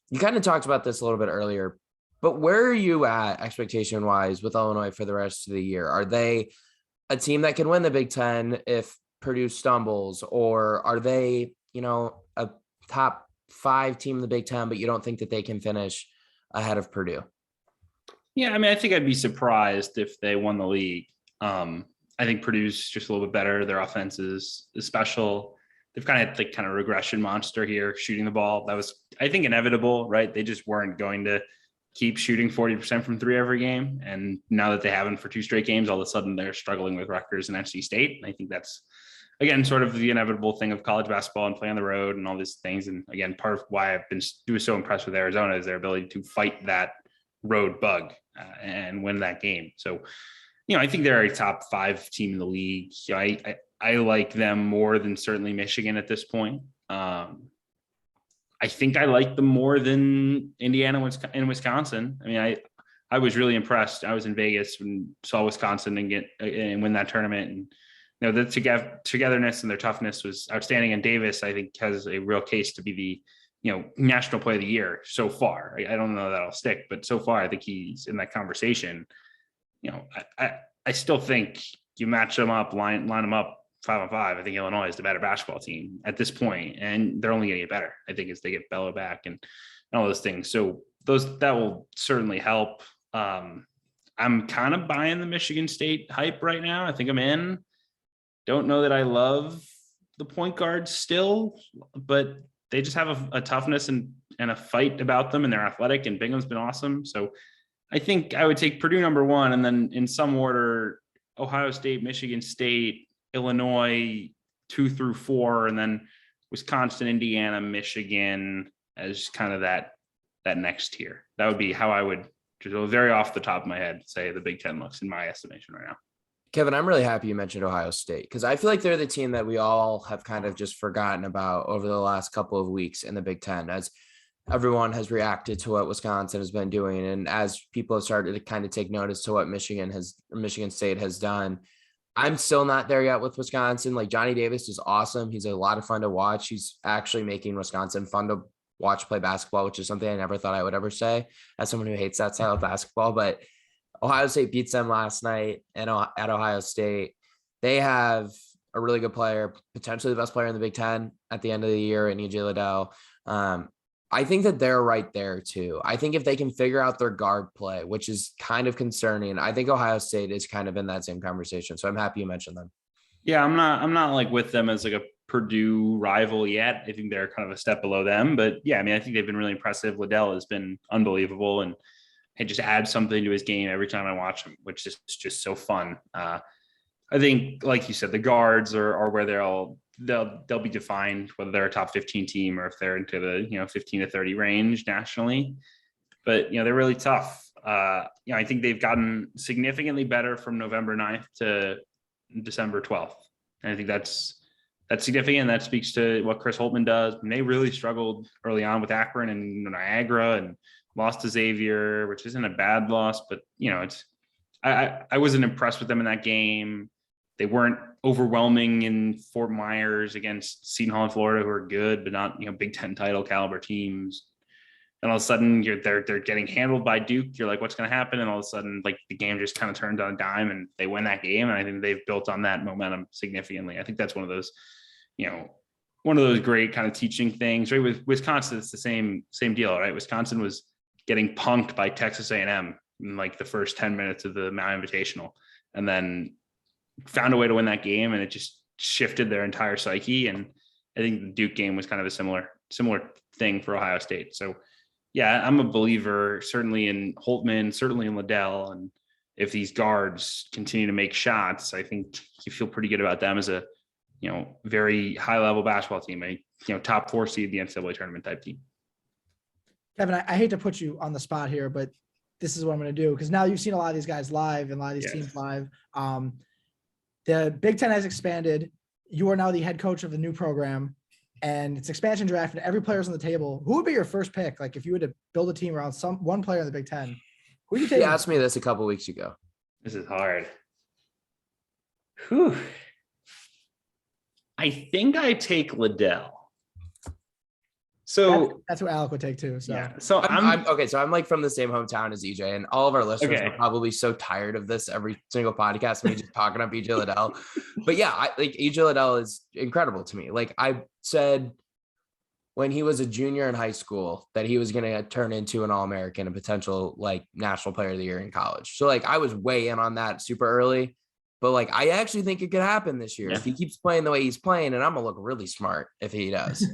You kind of talked about this a little bit earlier, but where are you at expectation-wise with Illinois for the rest of the year? Are they a team that can win the Big Ten if Purdue stumbles, or are they, a top 5 team in the Big Ten, but you don't think that they can finish ahead of Purdue? Yeah, I mean, I think I'd be surprised if they won the league. I think Purdue's just a little bit better. Their offense is special. They've kind of regression monster here, shooting the ball. That was, I think, inevitable, right? They just weren't going to keep shooting 40% from 3 every game. And now that they haven't for 2 straight games, all of a sudden they're struggling with Rutgers and NC State. And I think that's, again, sort of the inevitable thing of college basketball and play on the road and all these things. And again, part of why I've been so impressed with Arizona is their ability to fight that road bug and win that game. So, I think they're a top 5 team in the league. I like them more than certainly Michigan at this point. I think I like them more than Indiana and Wisconsin. I mean, I was really impressed. I was in Vegas and saw Wisconsin and win that tournament. And the togetherness and their toughness was outstanding. And Davis, I think, has a real case to be the national play of the year so far. I don't know that I'll stick, but so far I think he's in that conversation. I still think you match them up, line them up 5-on-5. I think Illinois is the better basketball team at this point, and they're only going to get better, I think, as they get Bello back and all those things. So that will certainly help. I'm kind of buying the Michigan State hype right now. I think I'm in. Don't know that I love the point guards still, but they just have a toughness and a fight about them, and they're athletic, and Bingham's been awesome. So I think I would take Purdue number 1, and then in some order, Ohio State, Michigan State, Illinois 2 through 4, and then Wisconsin, Indiana, Michigan as kind of that next tier. That would be how I would, just very off the top of my head, say the Big Ten looks in my estimation right now. Kevin, I'm really happy you mentioned Ohio State, because I feel like they're the team that we all have kind of just forgotten about over the last couple of weeks in the Big Ten, as everyone has reacted to what Wisconsin has been doing. And as people have started to kind of take notice to what Michigan State has done. I'm still not there yet with Wisconsin. Like, Johnny Davis is awesome. He's a lot of fun to watch. He's actually making Wisconsin fun to watch play basketball, which is something I never thought I would ever say as someone who hates that style of basketball. But Ohio State beats them last night at Ohio State. They have a really good player, potentially the best player in the Big Ten at the end of the year, in EJ Liddell. I think that they're right there too. I think if they can figure out their guard play, which is kind of concerning, I think Ohio State is kind of in that same conversation. So I'm happy you mentioned them. Yeah, I'm not like with them as like a Purdue rival yet. I think they're kind of a step below them, but yeah, I mean, I think they've been really impressive. Liddell has been unbelievable, and it just adds something to his game every time I watch him, which is just so fun. I think, like you said, the guards are where they'll be defined, whether they're a top 15 team or if they're into the 15 to 30 range nationally. But they're really tough. I think they've gotten significantly better from November 9th to December 12th. And I think that's significant. That speaks to what Chris Holtman does. And they really struggled early on with Akron and Niagara and lost to Xavier, which isn't a bad loss, but I wasn't impressed with them in that game. they weren't overwhelming in Fort Myers against Seton Hall and Florida, who are good, but not, Big Ten title caliber teams. And all of a sudden they're getting handled by Duke. You're like, what's going to happen? And all of a sudden, like, the game just kind of turned on a dime and they win that game. And I think they've built on that momentum significantly. I think that's one of those great kind of teaching things, right? With Wisconsin, it's the same deal, right? Wisconsin was getting punked by Texas A&M in like the first 10 minutes of the Mount Invitational, and then found a way to win that game. And it just shifted their entire psyche. And I think the Duke game was kind of a similar thing for Ohio State. So yeah, I'm a believer certainly in Holtman, certainly in Liddell. And if these guards continue to make shots, I think you feel pretty good about them as a, very high level basketball team, a top 4 seed, the NCAA tournament type team. Kevin, I hate to put you on the spot here, but this is what I'm going to do, because now you've seen a lot of these guys live and a lot of these teams live. The Big Ten has expanded. You are now the head coach of the new program, and it's expansion draft, and every player's on the table. Who would be your first pick? Like, if you were to build a team around one player in the Big Ten, who would you take? You asked me this a couple weeks ago. This is hard. Whew. I think I take Liddell. So that's what Alec would take too. So yeah. So I'm okay. So I'm like from the same hometown as EJ, and all of our listeners are probably so tired of this every single podcast, me just talking up EJ Liddell. But yeah, like EJ Liddell is incredible to me. Like I said when he was a junior in high school that he was going to turn into an All-American, a potential like national player of the year in college. So like I was way in on that super early, but like I actually think it could happen this year if he keeps playing the way he's playing, and I'm gonna look really smart if he does.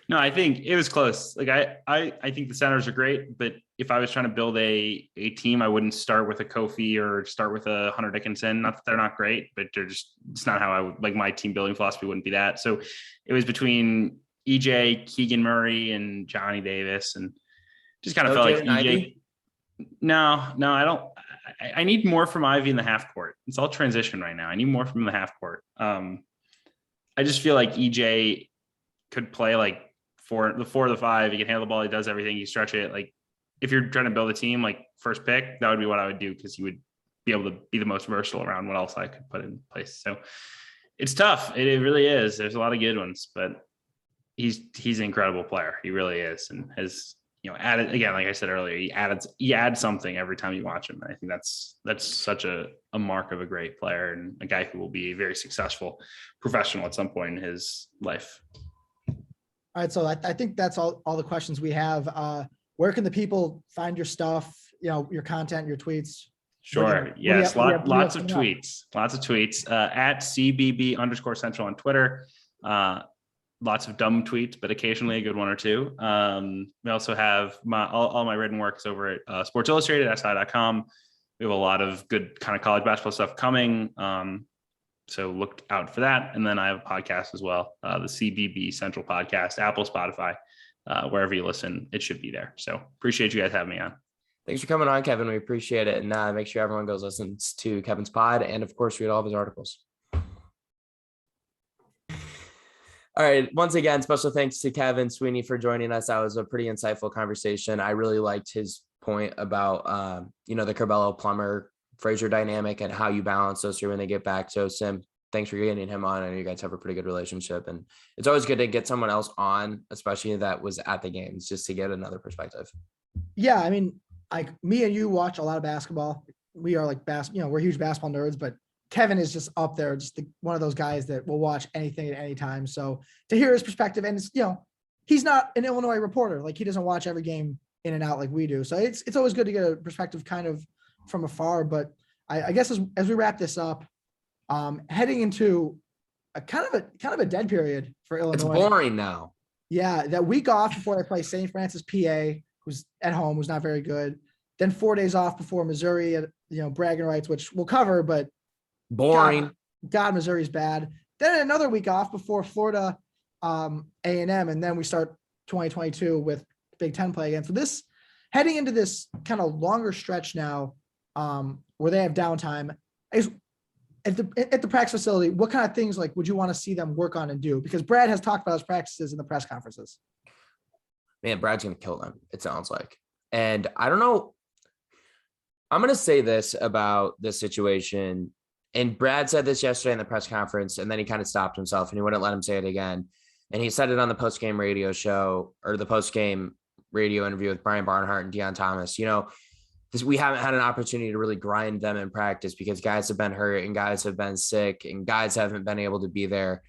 No, I think it was close. Like I think the centers are great, but if I was trying to build a team, I wouldn't start with a Kofi or start with a Hunter Dickinson. Not that they're not great, but it's not how I would like my team building philosophy wouldn't be that. So it was between EJ, Keegan Murray, and Johnny Davis, and just kind of felt like EJ. No, I don't. I need more from Ivy in the half court. It's all transition right now. I need more from the half court. I just feel like EJ could play like the 4 or the 5. He can handle the ball. He does everything. You stretch it. Like if you're trying to build a team, like first pick, that would be what I would do, because he would be able to be the most versatile around what else I could put in place. So it's tough. It really is. There's a lot of good ones, but he's an incredible player. He really is, and has added, again, like I said earlier, he adds something every time you watch him. And I think that's such a mark of a great player and a guy who will be a very successful professional at some point in his life. All right, so I think that's all the questions we have. Where can the people find your stuff, your content, your tweets? Sure. Yes. Lots of tweets. At CBB_Central on Twitter. Lots of dumb tweets, but occasionally a good one or two. We also have all my written works over at Sports Illustrated, SI.com. We have a lot of good kind of college basketball stuff coming. So look out for that. And then I have a podcast as well, the CBB Central podcast, Apple, Spotify, wherever you listen, it should be there. So appreciate you guys having me on. Thanks for coming on, Kevin. We appreciate it. And make sure everyone goes listens to Kevin's pod, and of course, read all of his articles. All right. Once again, special thanks to Kevin Sweeney for joining us. That was a pretty insightful conversation. I really liked his point about, the Curbelo Plummer Frazier dynamic and how you balance those two when they get back. So Sim, thanks for getting him on. I know you guys have a pretty good relationship, and it's always good to get someone else on, especially that was at the games, just to get another perspective. Yeah. I mean, like me and you watch a lot of basketball. We are like we're huge basketball nerds, but Kevin is just up there, just one of those guys that will watch anything at any time. So to hear his perspective, and he's not an Illinois reporter. Like he doesn't watch every game in and out like we do. So it's always good to get a perspective kind of from afar. But I guess as we wrap this up, heading into a kind of a dead period for Illinois. It's boring now. Yeah, that week off before they play St. Francis, PA, who's at home, who's not very good. Then 4 days off before Missouri, bragging rights, which we'll cover, but boring. God, Missouri's bad. Then another week off before Florida, A&M, and then we start 2022 with Big Ten play again. So this heading into this kind of longer stretch now, where they have downtime, is at the practice facility. What kind of things would you want to see them work on and do? Because Brad has talked about his practices in the press conferences. Man, Brad's gonna kill them, it sounds like. And I don't know. I'm gonna say this about this situation. And Brad said this yesterday in the press conference, and then he kind of stopped himself and he wouldn't let him say it again. And he said it on the post-game radio show, or the post-game radio interview with Brian Barnhart and Deion Thomas. We haven't had an opportunity to really grind them in practice because guys have been hurt and guys have been sick and guys haven't been able to be there.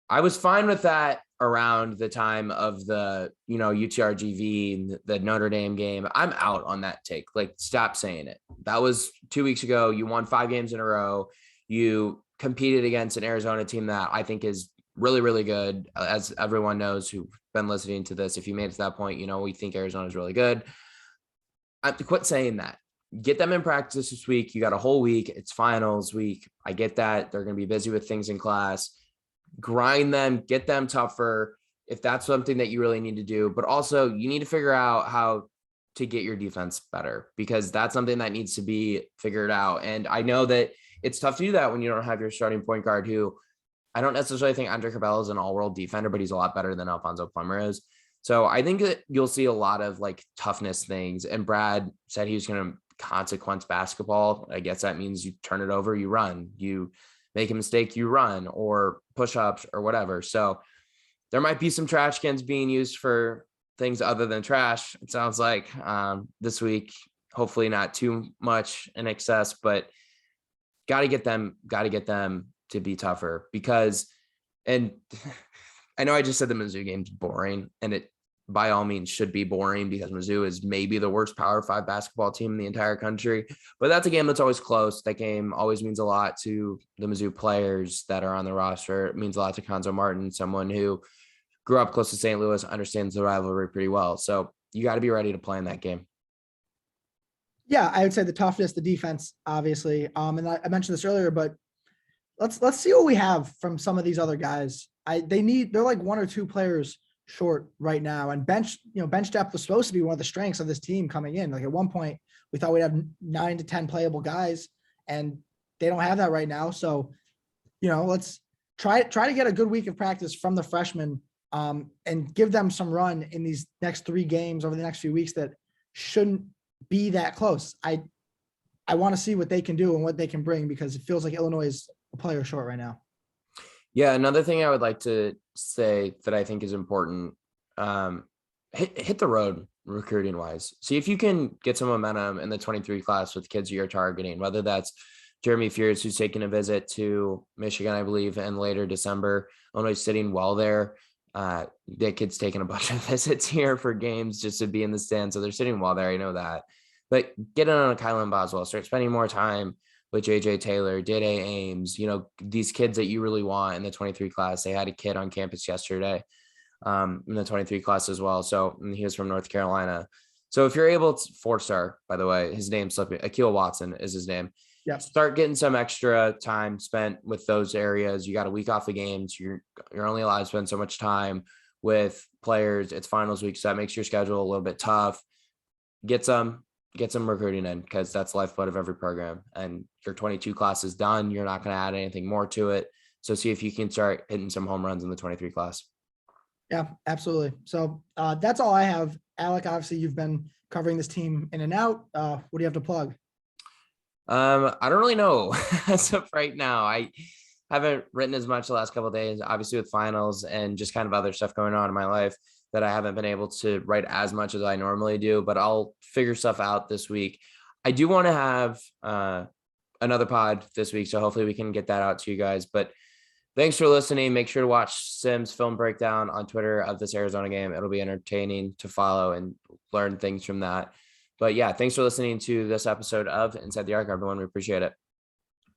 I was fine with that around the time of the, UTRGV, the Notre Dame game. I'm out on that take. Like, stop saying it. That was 2 weeks ago. You won 5 games in a row. You competed against an Arizona team that I think is really, really good. As everyone knows who've been listening to this, if you made it to that point, we think Arizona is really good. I have to quit saying that. Get them in practice this week. You got a whole week. It's finals week. I get that. They're going to be busy with things in class. Grind them, get them tougher if that's something that you really need to do. But also you need to figure out how to get your defense better, because that's something that needs to be figured out. And I know that it's tough to do that when you don't have your starting point guard, who I don't necessarily think Andre Cabello is an all-world defender, but he's a lot better than Alfonso Plummer is. So I think that you'll see a lot of like toughness things. And Brad said he was going to consequence basketball. I guess that means you turn it over, you run, you make a mistake, you run, or push-ups or whatever. So there might be some trash cans being used for things other than trash. It sounds like this week, hopefully not too much in excess, but got to get them to be tougher, because, and I know I just said the Mizzou game's boring, and it by all means should be boring because Mizzou is maybe the worst Power 5 basketball team in the entire country, but that's a game that's always close. That game always means a lot to the Mizzou players that are on the roster. It means a lot to Konzo Martin, someone who grew up close to St. Louis, understands the rivalry pretty well. So you got to be ready to play in that game. Yeah, I would say the toughness, the defense, obviously. And I mentioned this earlier, but let's see what we have from some of these other guys. They're like 1 or 2 players short right now, and bench depth was supposed to be one of the strengths of this team coming in. Like, at one point we thought we'd have 9 to 10 playable guys, and they don't have that right now. So, let's try to get a good week of practice from the freshmen, and give them some run in these next 3 games over the next few weeks that shouldn't be that close. I want to see what they can do and what they can bring, because it feels like Illinois is a player short right now. Yeah, another thing I would like to say that I think is important, hit the road recruiting wise. See if you can get some momentum in the 23 class with kids you're targeting, whether that's Jeremy Fears, who's taking a visit to Michigan, I believe, in later December. Illinois sitting well there. That kid's taking a bunch of visits here for games just to be in the stand. So they're sitting well there. I know that. But get in on a Kylan Boswell, start spending more time with JJ Taylor, Dede Ames, these kids that you really want in the 23 class. They had a kid on campus yesterday in the 23 class as well. So he was from North Carolina. So if you're able to, 4-star, by the way, his name's slipping, Akil Watson is his name. Yeah. Start getting some extra time spent with those areas. You got a week off the games. You're only allowed to spend so much time with players. It's finals week, so that makes your schedule a little bit tough. Get some recruiting in, because that's the lifeblood of every program. And your 22 class is done. You're not going to add anything more to it. So see if you can start hitting some home runs in the 23 class. Yeah, absolutely. So that's all I have. Alec, obviously you've been covering this team in and out. What do you have to plug? I don't really know. As of right now, I haven't written as much the last couple of days, obviously with finals and just kind of other stuff going on in my life, that I haven't been able to write as much as I normally do, but I'll figure stuff out this week. I do want to have another pod this week, so hopefully we can get that out to you guys. But thanks for listening. Make sure to watch Sim's film breakdown on Twitter of this Arizona game. It'll be entertaining to follow and learn things from that. But yeah, thanks for listening to this episode of Inside the Arc, everyone. We appreciate it.